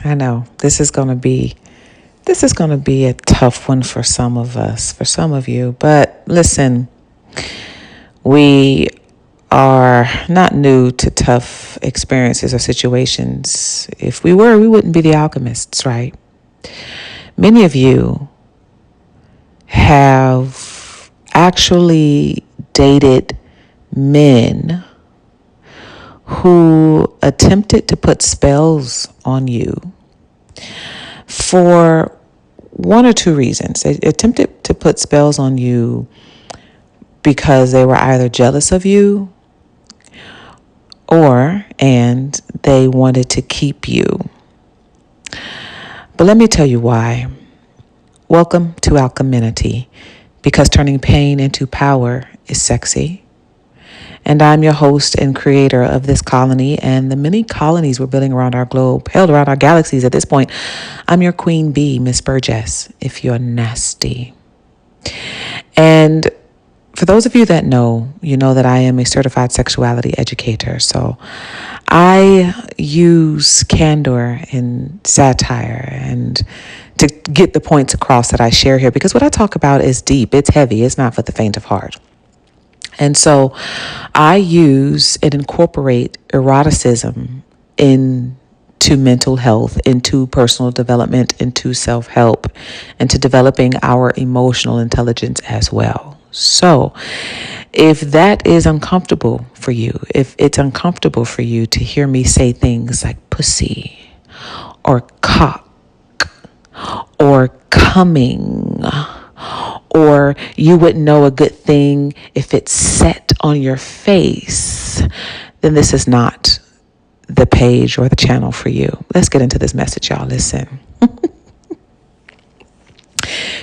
I know this is going to be a tough one for some of us, for some of you. But listen, we are not new to tough experiences or situations. If we were, we wouldn't be the alchemists, right? Many of you have actually dated men who attempted to put spells on you for one or two reasons. They attempted to put spells on you because they were either jealous of you and they wanted to keep you. But let me tell you why. Welcome to Alcheminity, because turning pain into power is sexy. And I'm your host and creator of this colony and the many colonies we're building around our globe, held around our galaxies at this point. I'm your queen bee, Miss Burgess, if you're nasty. And for those of you that know, you know that I am a certified sexuality educator. So I use candor and satire and to get the points across that I share here, because what I talk about is deep, it's heavy, it's not for the faint of heart. And so I use and incorporate eroticism into mental health, into personal development, into self-help, and to developing our emotional intelligence as well. So if that is uncomfortable for you, if it's uncomfortable for you to hear me say things like pussy or cock or coming, or you wouldn't know a good thing if it's set on your face, then this is not the page or the channel for you. Let's get into this message, y'all. Listen.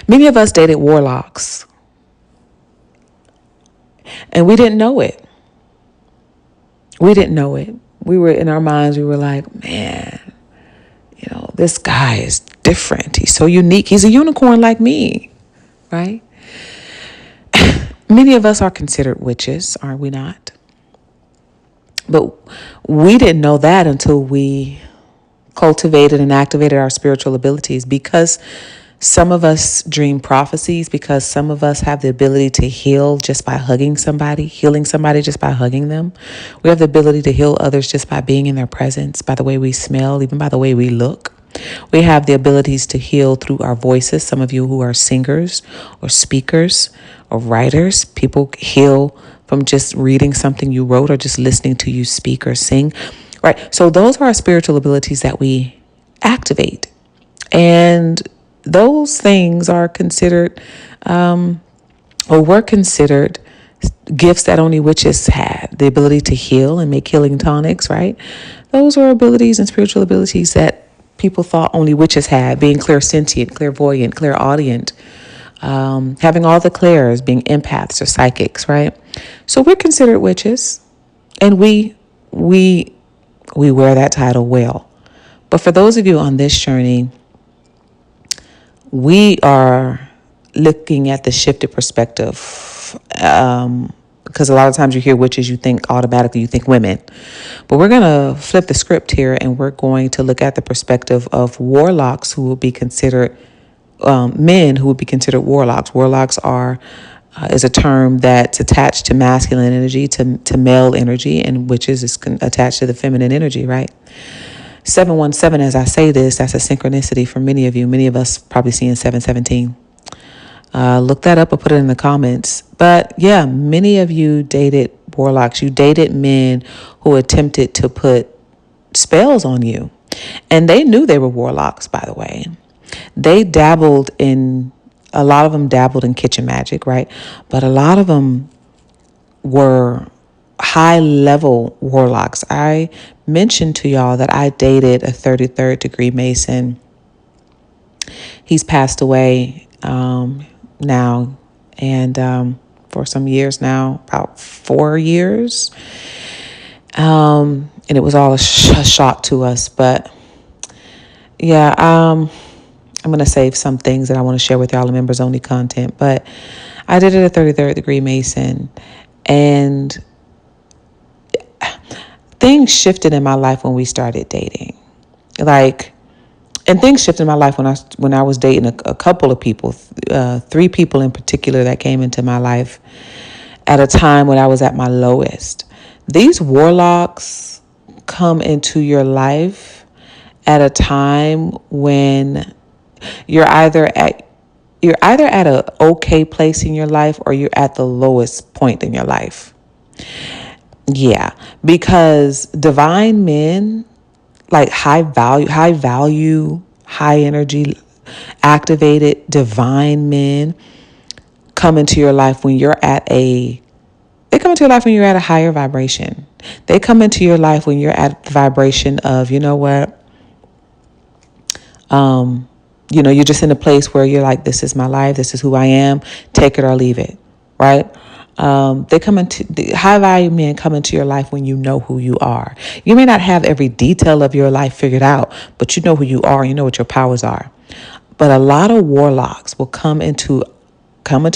Many of us dated warlocks, and we didn't know it. We didn't know it. We were in our minds, we were like, man, this guy is different. He's so unique. He's a unicorn like me, right? Many of us are considered witches, aren't we not? But we didn't know that until we cultivated and activated our spiritual abilities, because some of us dream prophecies, because some of us have the ability to heal just by hugging somebody, healing somebody just by hugging them. We have the ability to heal others just by being in their presence, by the way we smell, even by the way we look. We have the abilities to heal through our voices. Some of you who are singers or speakers or writers, people heal from just reading something you wrote or just listening to you speak or sing, right? So those are our spiritual abilities that we activate. And those things are considered, or were considered, gifts that only witches had. The ability to heal and make healing tonics, right? Those are abilities and spiritual abilities that people thought only witches had, being clairsentient, clairvoyant, clairaudient, having all the clairs, being empaths or psychics, right? So we're considered witches, and we wear that title well. But for those of you on this journey, we are looking at the shifted perspective, because a lot of times you hear witches, you think women. But we're going to flip the script here, and we're going to look at the perspective of warlocks, who will be considered men who would be considered warlocks. Warlocks is a term that's attached to masculine energy, to male energy, and witches is attached to the feminine energy, right? 717, as I say this, that's a synchronicity for many of you. Many of us probably seeing 717. Look that up or put it in the comments. But yeah, many of you dated warlocks. You dated men who attempted to put spells on you. And they knew they were warlocks, by the way. A lot of them dabbled in kitchen magic, right? But a lot of them were high-level warlocks. I mentioned to y'all that I dated a 33rd degree Mason. He's passed away now, and for some years now, about 4 years. And it was all a shock to us. But yeah, I'm going to save some things that I want to share with y'all in members only content. But I did it a 33rd degree Mason, and things shifted in my life when we started dating. Like, And things shifted in my life when I was dating a couple of people, 3 people in particular that came into my life at a time when I was at my lowest. These warlocks come into your life at a time when you're either at a okay place in your life or you're at the lowest point in your life. Yeah, because divine men, like high value, high energy, activated divine men come into your life when you're at a higher vibration. They come into your life when you're at the vibration of, you know what, you're just in a place where you're like, this is my life, this is who I am, take it or leave it, right? The high value men come into your life when you know who you are. You may not have every detail of your life figured out, but you know who you are, you know what your powers are. But a lot of warlocks will come into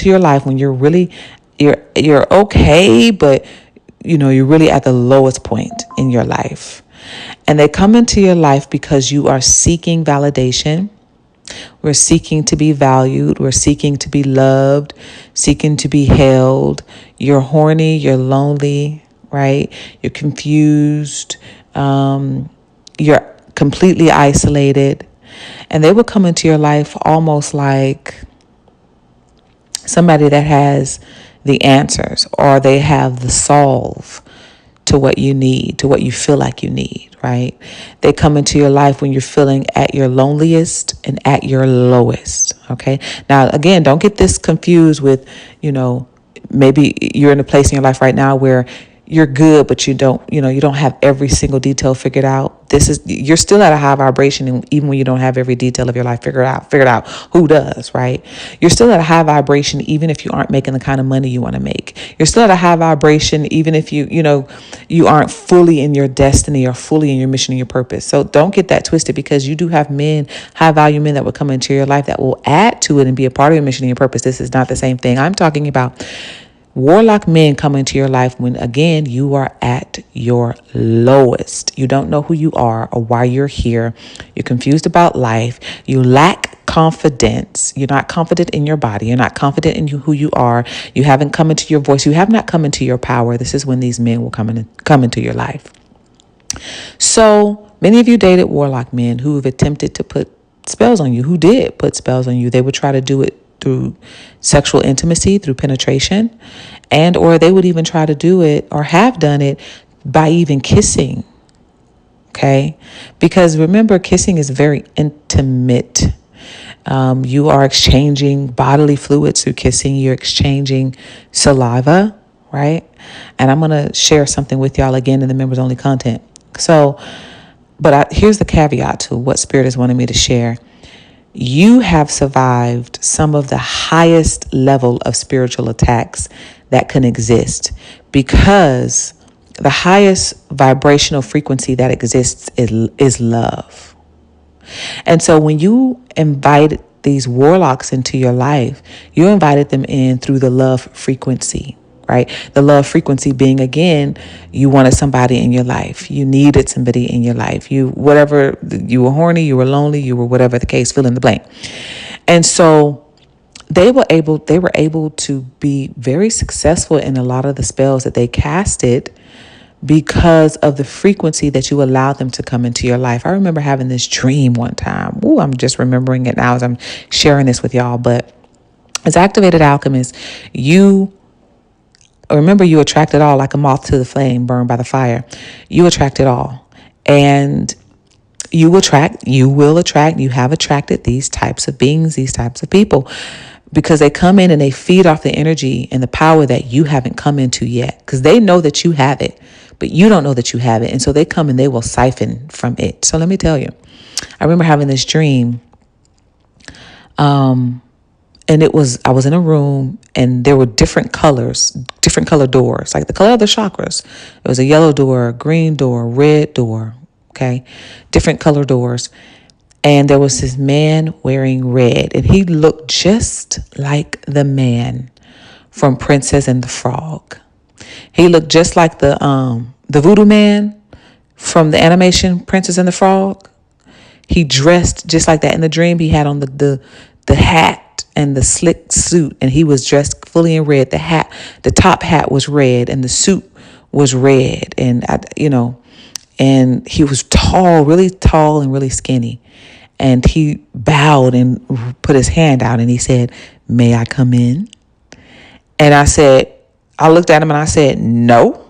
your life when you're okay, but you're really at the lowest point in your life. And they come into your life because you are seeking validation. We're seeking to be valued. We're seeking to be loved, seeking to be held. You're horny. You're lonely, right? You're confused. You're completely isolated. And they will come into your life almost like somebody that has the answers, or they have the solve to what you need, to what you feel like you need, right? They come into your life when you're feeling at your loneliest and at your lowest, okay? Now, again, don't get this confused with, maybe you're in a place in your life right now where you're good, but you don't have every single detail figured out. You're still at a high vibration, and even when you don't have every detail of your life figured out, who does, right? You're still at a high vibration, even if you aren't making the kind of money you want to make. You're still at a high vibration, even if you aren't fully in your destiny or fully in your mission and your purpose. So don't get that twisted, because you do have men, high value men, that will come into your life that will add to it and be a part of your mission and your purpose. This is not the same thing. I'm talking about warlock men come into your life when, again, you are at your lowest. You don't know who you are or why you're here. You're confused about life. You lack confidence. You're not confident in your body. You're not confident in who you are. You haven't come into your voice. You have not come into your power. This is when these men will come into your life. So many of you dated warlock men who have attempted to put spells on you, who did put spells on you. They would try to do it through sexual intimacy, through penetration, and or they would even try to do it or have done it by even kissing. Okay? Because remember, kissing is very intimate. You are exchanging bodily fluids through kissing. You're exchanging saliva, right? And I'm going to share something with y'all again in the members only content. So, here's the caveat to what Spirit is wanting me to share. You have survived some of the highest level of spiritual attacks that can exist, because the highest vibrational frequency that exists is love. And so when you invited these warlocks into your life, you invited them in through the love frequency. Right? The love frequency being, again, you wanted somebody in your life. You needed somebody in your life. You were horny, you were lonely, you were whatever the case, fill in the blank. And so they were able to be very successful in a lot of the spells that they casted because of the frequency that you allowed them to come into your life. I remember having this dream one time. I'm just remembering it now as I'm sharing this with y'all. But as activated alchemists, remember, you attract it all, like a moth to the flame, burned by the fire. You attract it all. And you have attracted these types of beings, these types of people, because they come in and they feed off the energy and the power that you haven't come into yet, because they know that you have it, but you don't know that you have it. And so they come and they will siphon from it. So let me tell you, I remember having this dream. And I was in a room and there were different color doors, like the color of the chakras. It was a yellow door, a green door, red door, okay? Different color doors. And there was this man wearing red, and he looked just like the man from Princess and the Frog. He looked just like the voodoo man from the animation Princess and the Frog. He dressed just like that. In the dream, he had on the hat and the slick suit, and he was dressed fully in red. The top hat was red, and the suit was red, and and he was tall, really tall and really skinny. And he bowed and put his hand out, and he said, "May I come in?" And I looked at him and I said, "No."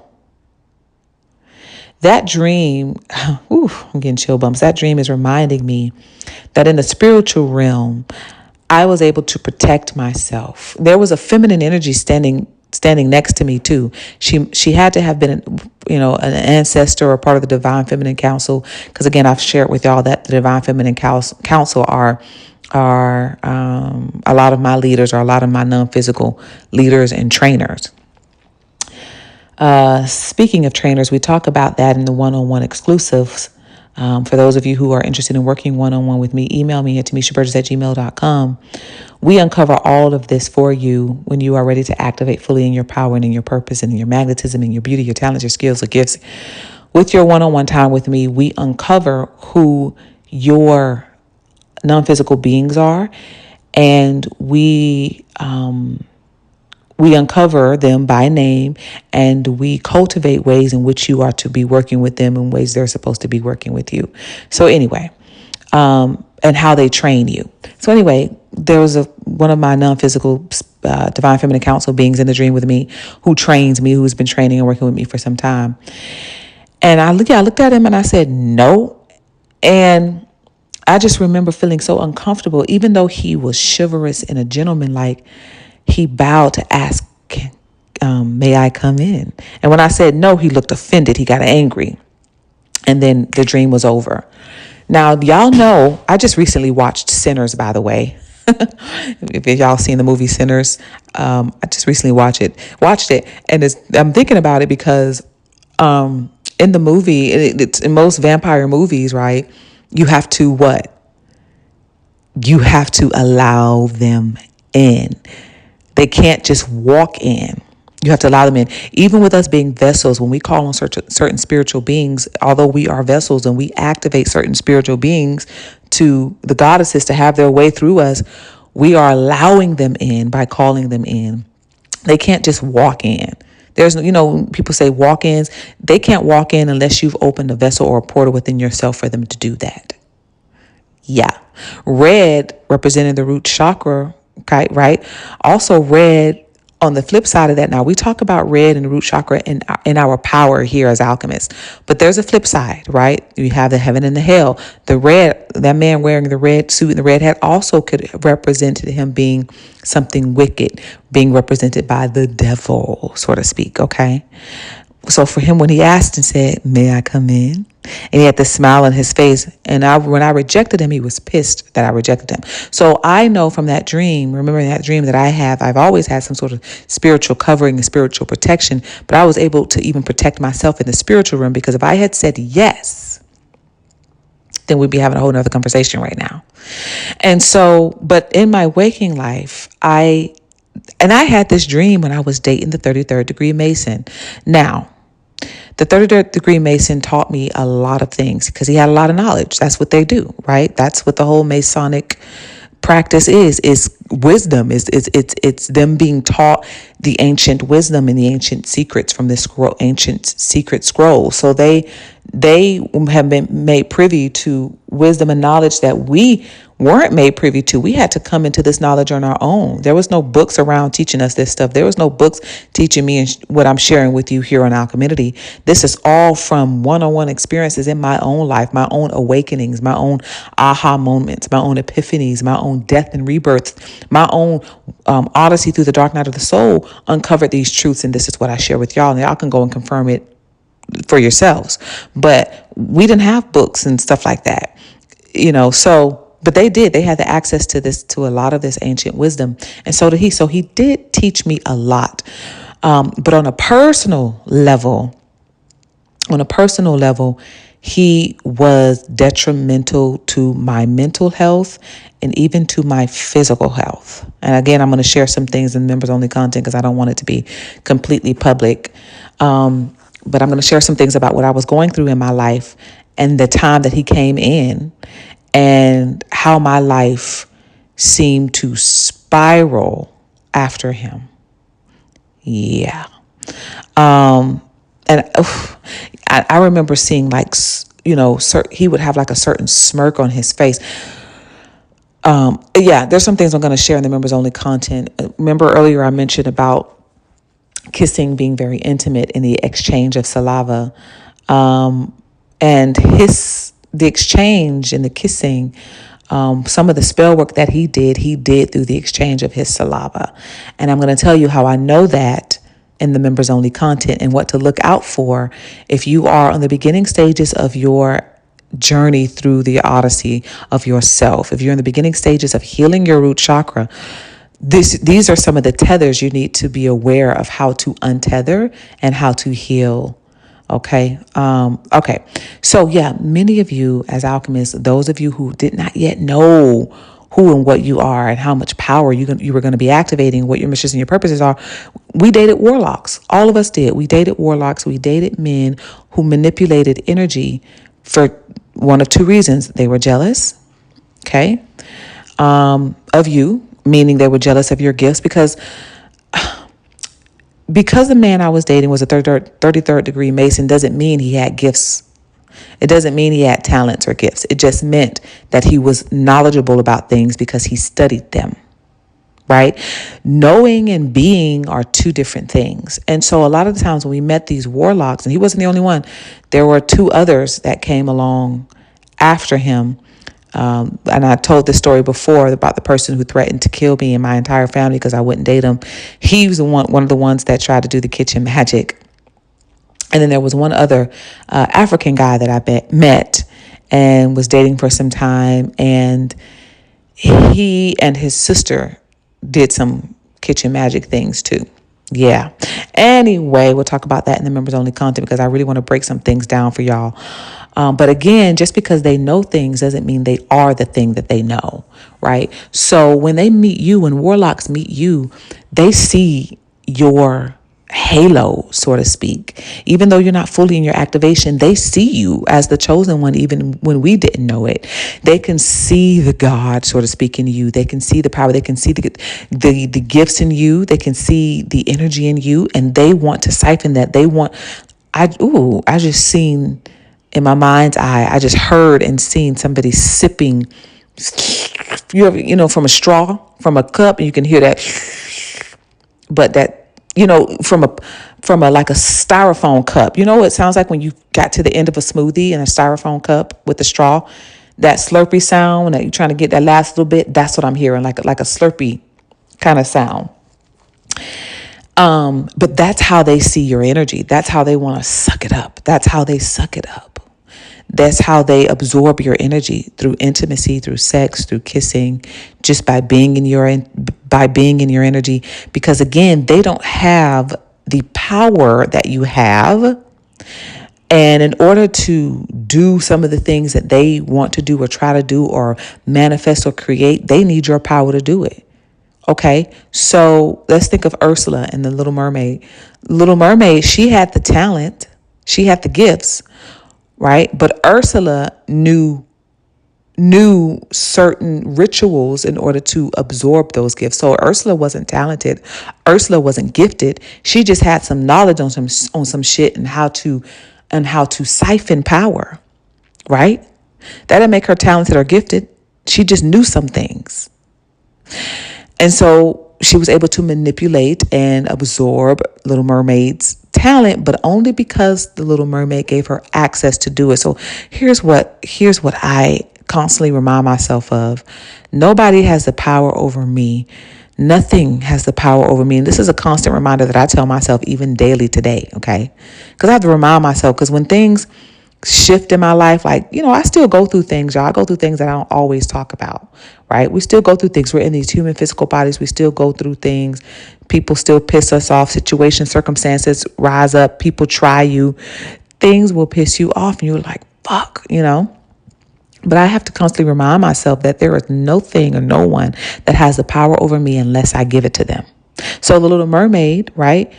That dream, I'm getting chill bumps. That dream is reminding me that in the spiritual realm, I was able to protect myself. There was a feminine energy standing next to me too. She had to have been, an ancestor or part of the Divine Feminine Council. Because again, I've shared with y'all that the Divine Feminine Council are a lot of my leaders, or a lot of my non-physical leaders and trainers. Speaking of trainers, we talk about that in the one-on-one exclusives. For those of you who are interested in working one-on-one with me, email me at timmeshaburgess@gmail.com. We uncover all of this for you when you are ready to activate fully in your power and in your purpose and in your magnetism and your beauty, your talents, your skills, your gifts. With your one-on-one time with me, we uncover who your non-physical beings are, and we uncover them by name, and we cultivate ways in which you are to be working with them in ways they're supposed to be working with you. So anyway, and how they train you. So anyway, there was one of my non-physical Divine Feminine Council beings in the dream with me, who trains me, who's been training and working with me for some time. And I looked at him and I said, "No." And I just remember feeling so uncomfortable, even though he was chivalrous and a gentleman, like he bowed to ask, "May I come in?" And when I said no, he looked offended. He got angry. And then the dream was over. Now, y'all know, I just recently watched Sinners, by the way. If y'all seen the movie Sinners, I just recently watched it. And I'm thinking about it because in the movie, it's in most vampire movies, right? You have to what? You have to allow them in. They can't just walk in. You have to allow them in. Even with us being vessels, when we call on certain spiritual beings, although we are vessels and we activate certain spiritual beings to the goddesses to have their way through us, we are allowing them in by calling them in. They can't just walk in. There's, people say walk-ins. They can't walk in unless you've opened a vessel or a portal within yourself for them to do that. Yeah. Red representing the root chakra, okay, right? Also red on the flip side of that. Now we talk about red and the root chakra in our power here as alchemists, but there's a flip side, right? You have the heaven and the hell. The red, that man wearing the red suit and the red hat also could represent him being something wicked, being represented by the devil, so to speak. Okay. So for him, when he asked and said, "May I come in?" and he had the smile on his face, and when I rejected him, he was pissed that I rejected him. So I know from that dream, remembering that dream, that I've always had some sort of spiritual covering and spiritual protection, but I was able to even protect myself in the spiritual realm, because if I had said yes, then we'd be having a whole nother conversation right now. And so, but in my waking life, I had this dream when I was dating the 33rd degree Mason. Now, the 33rd degree Mason taught me a lot of things because he had a lot of knowledge. That's what they do, right? That's what the whole Masonic practice is wisdom. It's them being taught the ancient wisdom and the ancient secrets from this ancient secret scroll. So they have been made privy to wisdom and knowledge that we weren't made privy to. We had to come into this knowledge on our own. There was no books around teaching us this stuff. There was no books teaching me what I'm sharing with you here on Alcheminity. This is all from one-on-one experiences in my own life, my own awakenings, my own aha moments, my own epiphanies, my own death and rebirths, my own odyssey through the dark night of the soul uncovered these truths. And this is what I share with y'all. And y'all can go and confirm it for yourselves. But we didn't have books and stuff like that, but they did. They had the access to a lot of this ancient wisdom. And so did he. So he did teach me a lot. But on a personal level, he was detrimental to my mental health and even to my physical health. And again, I'm going to share some things in members only content because I don't want it to be completely public. But I'm going to share some things about what I was going through in my life and the time that he came in and how my life seemed to spiral after him. Yeah. And I remember seeing like, he would have like a certain smirk on his face. There's some things I'm going to share in the members only content. Remember earlier I mentioned about kissing being very intimate in the exchange of saliva. And the exchange and the kissing, some of the spell work that he did through the exchange of his saliva. And I'm going to tell you how I know that in the members only content and what to look out for if you are on the beginning stages of your journey through the odyssey of yourself. If you're in the beginning stages of healing your root chakra, these are some of the tethers you need to be aware of how to untether and how to heal. Okay. So many of you as alchemists, those of you who did not yet know who and what you are and how much power you were going to be activating, what your missions and your purposes are, we dated warlocks. All of us did. We dated warlocks. We dated men who manipulated energy for one of two reasons. They were jealous, okay, of you, meaning they were jealous of your gifts because the man I was dating was a 33rd degree Mason doesn't mean he had gifts. It doesn't mean he had talents or gifts. It just meant that he was knowledgeable about things because he studied them, right? Knowing and being are two different things. And so a lot of the times when we met these warlocks, and he wasn't the only one, there were two others that came along after him. And I told this story before about the person who threatened to kill me and my entire family because I wouldn't date him. He was one of the ones that tried to do the kitchen magic. And then there was one other African guy that I met and was dating for some time. And he and his sister did some kitchen magic things too. Yeah. Anyway, we'll talk about that in the members only content because I really want to break some things down for y'all. But again, just because they know things doesn't mean they are the thing that they know, right? So when they meet you, when warlocks meet you, they see your halo, so to speak. Even though you're not fully in your activation, they see you as the chosen one, even when we didn't know it. They can see the God, so to speak, in you. They can see the power. They can see the gifts in you. They can see the energy in you, and they want to siphon that. I just seen in my mind's eye, I just heard and seen somebody sipping, from a straw, from a cup, and you can hear that, but that, from a like a styrofoam cup. It sounds like when you got to the end of a smoothie in a styrofoam cup with a straw, that slurpy sound that you're trying to get that last little bit. That's what I'm hearing, like a slurpy kind of sound. But that's how they see your energy. That's how they want to suck it up. That's how they suck it up. That's how they absorb your energy, through intimacy, through sex, through kissing, just by being in your energy. Because again, they don't have the power that you have. And in order to do some of the things that they want to do or try to do or manifest or create, they need your power to do it. Okay, so let's think of Ursula and the Little Mermaid. Little Mermaid, she had the talent, she had the gifts, right? But Ursula knew certain rituals in order to absorb those gifts. So Ursula wasn't talented. Ursula wasn't gifted. She just had some knowledge on some shit and how to siphon power, right? That didn't make her talented or gifted. She just knew some things. And so she was able to manipulate and absorb Little Mermaid's talent, but only because the Little Mermaid gave her access to do it. So here's what I constantly remind myself of. Nobody has the power over me. Nothing has the power over me. And this is a constant reminder that I tell myself even daily today, okay? Because I have to remind myself, because when things shift in my life, like, I still go through things, y'all. I go through things that I don't always talk about, right? We still go through things. We're in these human physical bodies. We still go through things. People still piss us off. Situations, circumstances rise up. People try you. Things will piss you off and you're like, fuck, But I have to constantly remind myself that there is no thing or no one that has the power over me unless I give it to them. So the Little Mermaid, right?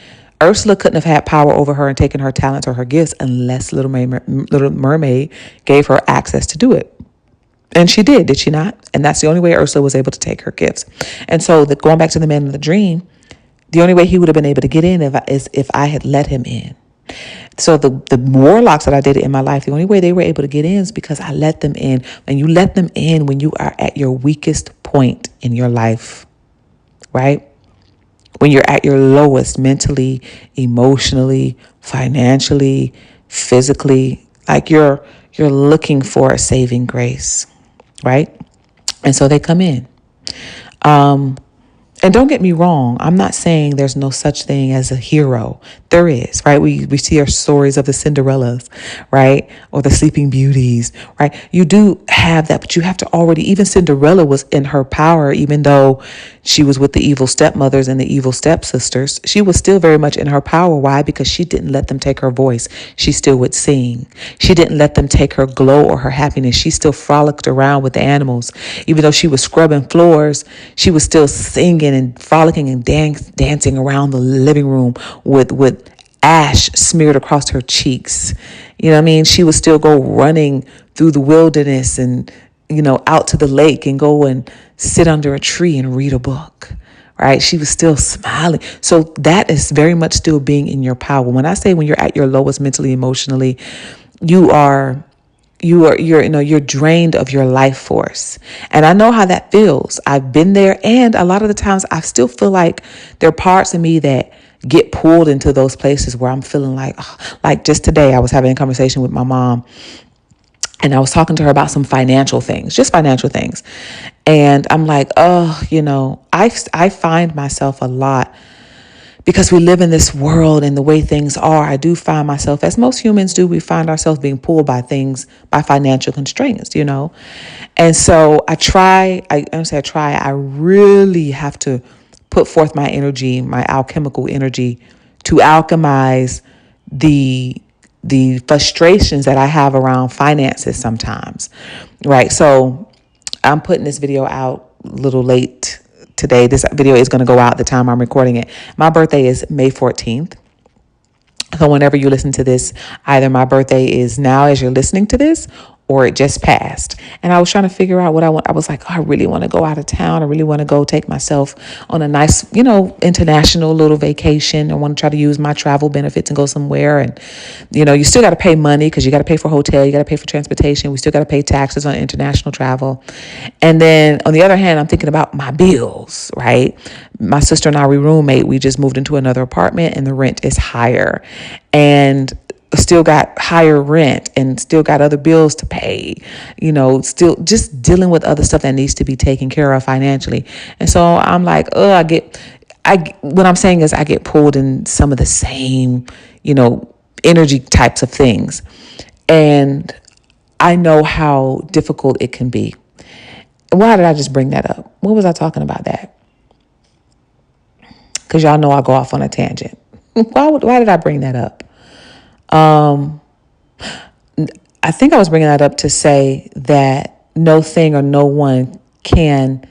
Ursula couldn't have had power over her and taken her talents or her gifts unless Little Mermaid gave her access to do it. And she did she not? And that's the only way Ursula was able to take her gifts. And so going back to the man in the dream, the only way he would have been able to get in is if I had let him in. So the warlocks that I dated in my life, the only way they were able to get in is because I let them in. And you let them in when you are at your weakest point in your life, right? When you're at your lowest mentally, emotionally, financially, physically, like you're looking for a saving grace, right? And so they come in. And don't get me wrong, I'm not saying there's no such thing as a hero. There is, right? We see our stories of the Cinderellas, right? Or the Sleeping Beauties, right? You do have that, but you have to already, even Cinderella was in her power, even though she was with the evil stepmothers and the evil stepsisters. She was still very much in her power. Why? Because she didn't let them take her voice. She still would sing. She didn't let them take her glow or her happiness. She still frolicked around with the animals. Even though she was scrubbing floors, she was still singing and frolicking and dancing around the living room with ash smeared across her cheeks. You know what I mean? She would still go running through the wilderness and, out to the lake and go and sit under a tree and read a book, right? She was still smiling. So that is very much still being in your power. When I say when you're at your lowest mentally, emotionally, you're drained of your life force. And I know how that feels. I've been there. And a lot of the times I still feel like there are parts of me that get pulled into those places where I'm feeling like just today I was having a conversation with my mom and I was talking to her about some financial things, just financial things. And I'm like, I find myself a lot, because we live in this world and the way things are, I do find myself, as most humans do, we find ourselves being pulled by financial constraints, And so I really have to put forth my energy, my alchemical energy, to alchemize the frustrations that I have around finances sometimes, right? So I'm putting this video out a little late today. This video is going to go out the time I'm recording it. My birthday is May 14th. So whenever you listen to this, either my birthday is now as you're listening to this, or it just passed. And I was trying to figure out what I want. I was like, I really want to go out of town. I really want to go take myself on a nice, international little vacation. I want to try to use my travel benefits and go somewhere. And, you still got to pay money because you got to pay for hotel. You got to pay for transportation. We still got to pay taxes on international travel. And then on the other hand, I'm thinking about my bills, right? My sister and I, we roommate. We just moved into another apartment and the rent is higher. And still got higher rent and still got other bills to pay, still just dealing with other stuff that needs to be taken care of financially. And so I'm like, what I'm saying is I get pulled in some of the same, energy types of things. And I know how difficult it can be. Why did I just bring that up? What was I talking about that? Because y'all know I go off on a tangent. Why did I bring that up? I think I was bringing that up to say that no thing or no one can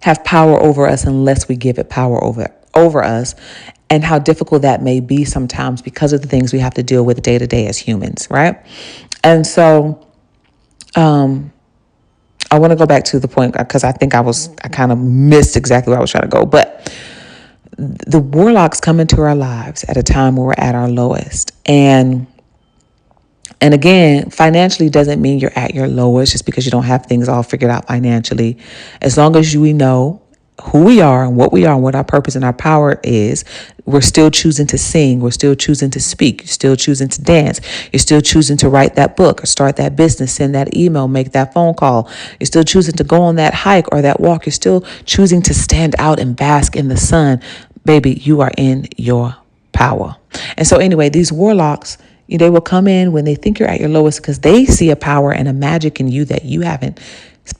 have power over us unless we give it power over us, and how difficult that may be sometimes because of the things we have to deal with day to day as humans, right? And so I want to go back to the point because I think I kind of missed exactly where I was trying to go, but the warlocks come into our lives at a time where we're at our lowest. And again, financially doesn't mean you're at your lowest just because you don't have things all figured out financially. As long as we know who we are and what our purpose and our power is, we're still choosing to sing. We're still choosing to speak. You're still choosing to dance. You're still choosing to write that book or start that business, send that email, make that phone call. You're still choosing to go on that hike or that walk. You're still choosing to stand out and bask in the sun. Baby, you are in your power. And so anyway, these warlocks, they will come in when they think you're at your lowest because they see a power and a magic in you that you haven't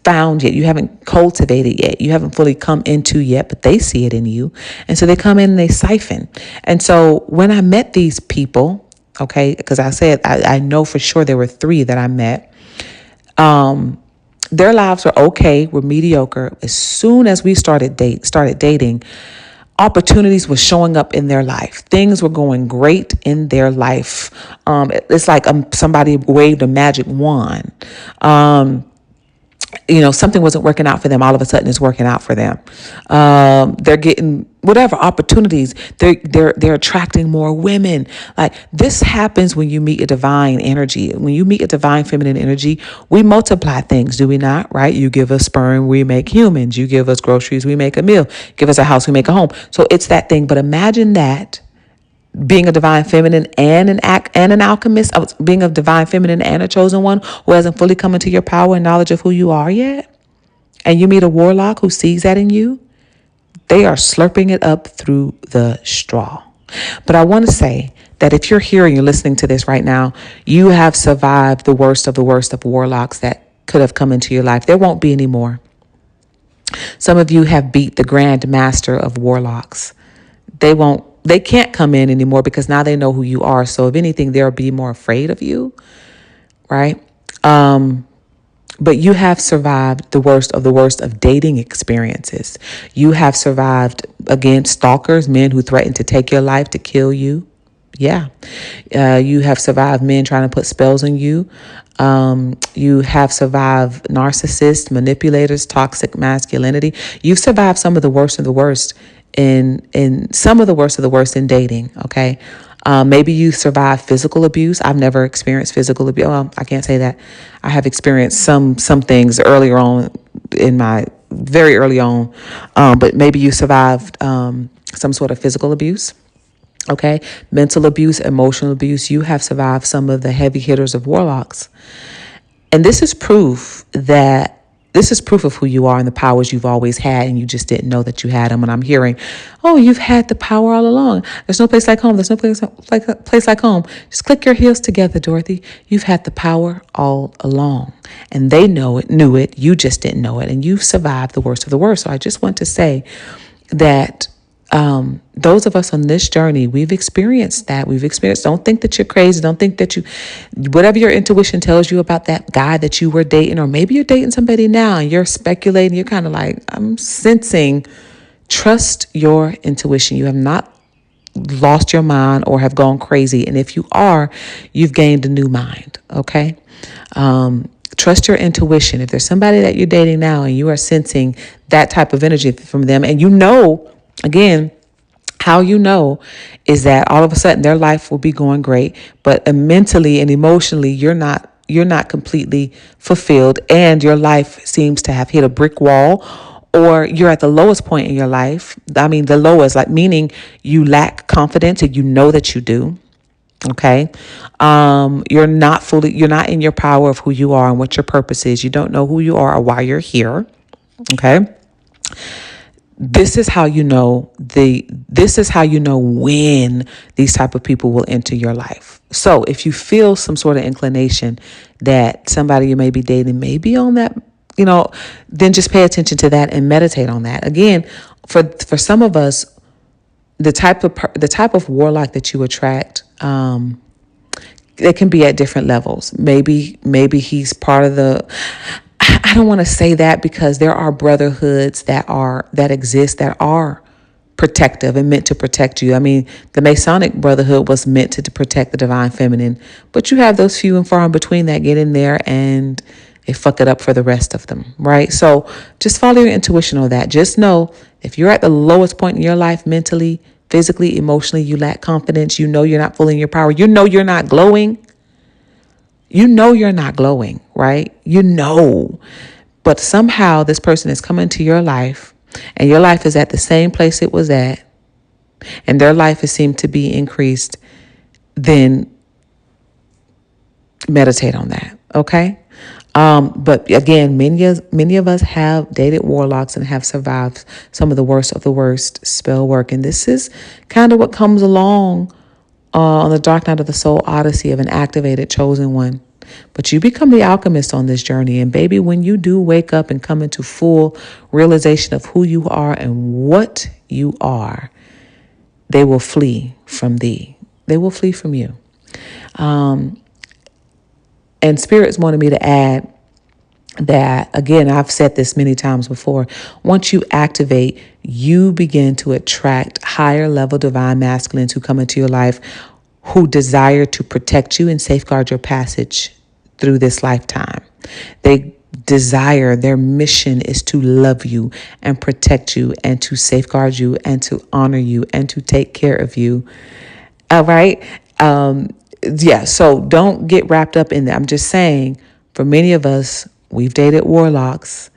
found yet. You haven't cultivated yet. You haven't fully come into yet, but they see it in you. And so they come in and they siphon. And so when I met these people, okay, because I said, I know for sure there were 3 that I met. Their lives were okay, were mediocre. As soon as we started dating, opportunities were showing up in their life. Things were going great in their life. It's like somebody waved a magic wand. something wasn't working out for them. All of a sudden it's working out for them. They're getting whatever opportunities. They're attracting more women. Like, this happens when you meet a divine energy. When you meet a divine feminine energy, we multiply things, do we not? Right? You give us sperm, we make humans. You give us groceries, we make a meal. Give us a house, we make a home. So it's that thing. But imagine that, being a divine feminine and an alchemist, being a divine feminine and a chosen one who hasn't fully come into your power and knowledge of who you are yet, and you meet a warlock who sees that in you, they are slurping it up through the straw. But I want to say that if you're here and you're listening to this right now, you have survived the worst of warlocks that could have come into your life. There won't be any more. Some of you have beat the grand master of warlocks. They can't come in anymore because now they know who you are. So if anything, they'll be more afraid of you, right? But you have survived the worst of dating experiences. You have survived, again, stalkers, men who threaten to take your life, to kill you. Yeah. You have survived men trying to put spells on you. You have survived narcissists, manipulators, toxic masculinity. You've survived some of the worst of the worst in some of the worst of the worst in dating. Okay. Maybe you survived physical abuse. I've never experienced physical abuse. Well, I can't say that. I have experienced some things earlier on very early on. But maybe you survived, some sort of physical abuse. Okay. Mental abuse, emotional abuse. You have survived some of the heavy hitters of warlocks. And this is proof of who you are and the powers you've always had, and you just didn't know that you had them. And I'm hearing, oh, you've had the power all along. There's no place like home. There's no place like home. Just click your heels together, Dorothy. You've had the power all along. And they knew it. You just didn't know it. And you've survived the worst of the worst. So I just want to say that those of us on this journey, we've experienced that. Don't think that you're crazy. Don't think that whatever your intuition tells you about that guy that you were dating, or maybe you're dating somebody now and you're speculating, you're kind of like, I'm sensing. Trust your intuition. You have not lost your mind or have gone crazy. And if you are, you've gained a new mind. Okay. Trust your intuition. If there's somebody that you're dating now and you are sensing that type of energy from them, and again, how you know is that all of a sudden their life will be going great, but mentally and emotionally you're not completely fulfilled, and your life seems to have hit a brick wall, or you're at the lowest point in your life. I mean, the lowest, like, meaning you lack confidence, and you know that you do. Okay. You're not in your power of who you are and what your purpose is. You don't know who you are or why you're here. Okay. This is how you know when these type of people will enter your life. So if you feel some sort of inclination that somebody you may be dating may be on that, then just pay attention to that and meditate on that. Again, for some of us, the type of warlock that you attract, they can be at different levels. Maybe he's part of I don't want to say that, because there are brotherhoods that exist that are protective and meant to protect you. I mean, the Masonic Brotherhood was meant to protect the divine feminine, but you have those few and far in between that get in there and they fuck it up for the rest of them, right? So just follow your intuition on that. Just know if you're at the lowest point in your life, mentally, physically, emotionally, you lack confidence, you're not fully in your power, you're not glowing. You're not glowing, right? But somehow this person is coming to your life, and your life is at the same place it was at, and their life has seemed to be increased. Then meditate on that. Okay. But again, many of us have dated warlocks and have survived some of the worst spell work. And this is kind of what comes along on the Dark Night of the Soul Odyssey of an activated chosen one. But you become the alchemist on this journey. And baby, when you do wake up and come into full realization of who you are and what you are, they will flee from thee. They will flee from you. And Spirit's wanted me to add that, again, I've said this many times before. Once you activate, you begin to attract higher level divine masculines who come into your life, who desire to protect you and safeguard your passage through this lifetime. They desire, their mission is to love you and protect you and to safeguard you and to honor you and to take care of you. All right. Yeah. So don't get wrapped up in that. I'm just saying, for many of us, we've dated warlocks,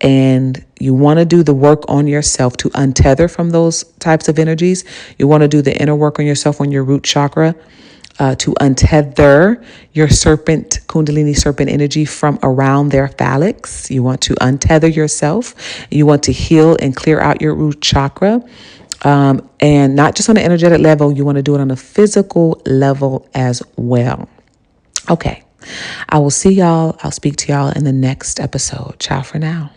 and you want to do the work on yourself to untether from those types of energies. You want to do the inner work on yourself, on your root chakra, to untether your serpent, Kundalini serpent energy from around their phallics. You want to untether yourself. You want to heal and clear out your root chakra. And not just on an energetic level, you want to do it on a physical level as well. Okay. I will see y'all. I'll speak to y'all in the next episode. Ciao for now.